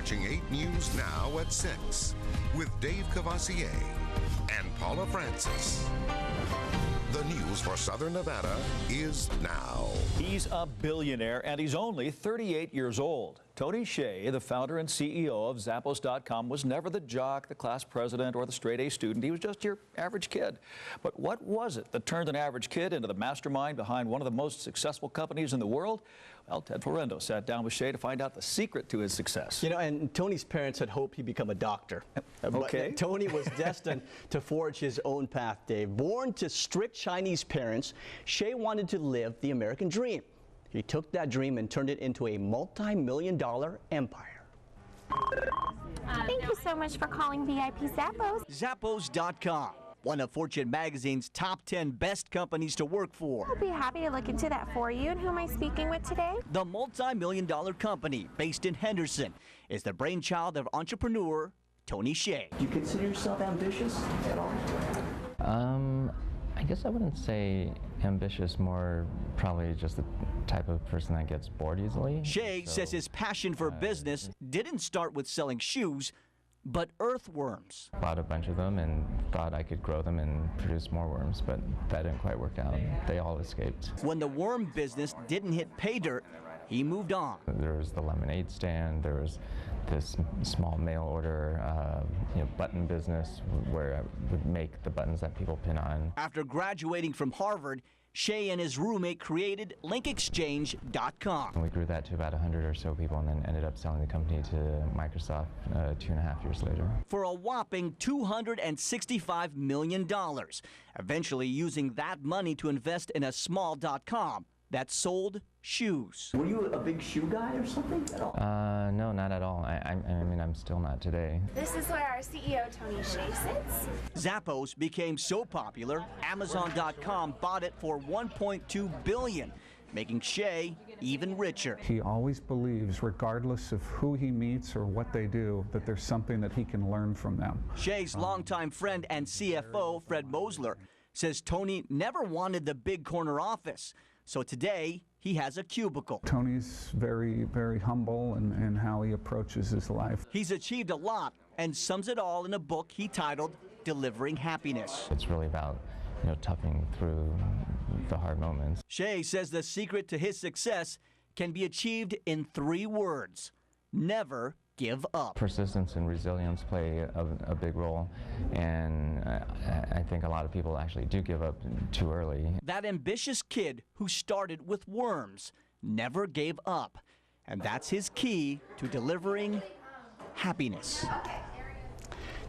watching 8 News Now at 6 with Dave Courvoisier and Paula Francis. The news for Southern Nevada is now. He's a billionaire and he's only 38 years old. Tony Hsieh, the founder and CEO of Zappos.com, was never the jock, the class president, or the straight-A student. He was just your average kid. But what was it that turned an average kid into the mastermind behind one of the most successful companies in the world? Well, Tedd Florendo sat down with Hsieh to find out the secret to his success. You know, and Tony's parents had hoped he'd become a doctor. Okay. But Tony was destined to forge his own path, Dave. Born to strict Chinese parents, Hsieh wanted to live the American dream. He took that dream and turned it into a multi-million-dollar empire. Thank you so much for calling VIP Zappos. Zappos.com, one of Fortune magazine's top 10 best companies to work for. I'll be happy to look into that for you. And who am I speaking with today? The multi-million-dollar company, based in Henderson, is the brainchild of entrepreneur Tony Hsieh. Do you consider yourself ambitious at all? I guess I wouldn't say ambitious, more probably just the type of person that gets bored easily. Hsieh says his passion for business didn't start with selling shoes, but earthworms. Bought a bunch of them and thought I could grow them and produce more worms, but that didn't quite work out. They all escaped. When the worm business didn't hit pay dirt, he moved on. There was the lemonade stand, there was this small mail order button business where I would make the buttons that people pin on. After graduating from Harvard, Hsieh and his roommate created linkexchange.com. We grew that to about 100 or so people and then ended up selling the company to Microsoft 2.5 years later. For a whopping $265 million, eventually using that money to invest in a small .com that sold shoes. Were you a big shoe guy or something at all? No, not at all. I mean, I'm still not today. This is where our CEO, Tony Hsieh, sits. Zappos became so popular, Amazon.com bought it for $1.2 billion, making Hsieh even richer. He always believes, regardless of who he meets or what they do, that there's something that he can learn from them. Hsieh's longtime friend and CFO, Fred Mosler, says Tony never wanted the big corner office. So today, he has a cubicle. Tony's very, very humble in how he approaches his life. He's achieved a lot and sums it all in a book he titled Delivering Happiness. It's really about, toughing through the hard moments. Hsieh says the secret to his success can be achieved in 3 words: never give up. Persistence and resilience play a big role, and I think a lot of people actually do give up too early. That ambitious kid who started with worms never gave up, and that's his key to delivering happiness.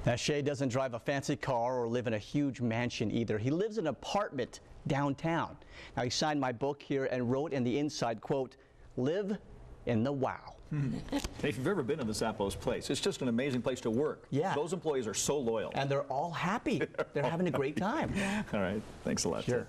Now, Hsieh doesn't drive a fancy car or live in a huge mansion either. He lives in an apartment downtown. Now, he signed my book here and wrote in the inside, quote, "Live in the wow." If you've ever been in the Zappos place, it's just an amazing place to work. Yeah. Those employees are so loyal. And they're all happy. They're having a great time. All right. Thanks a lot. Sure.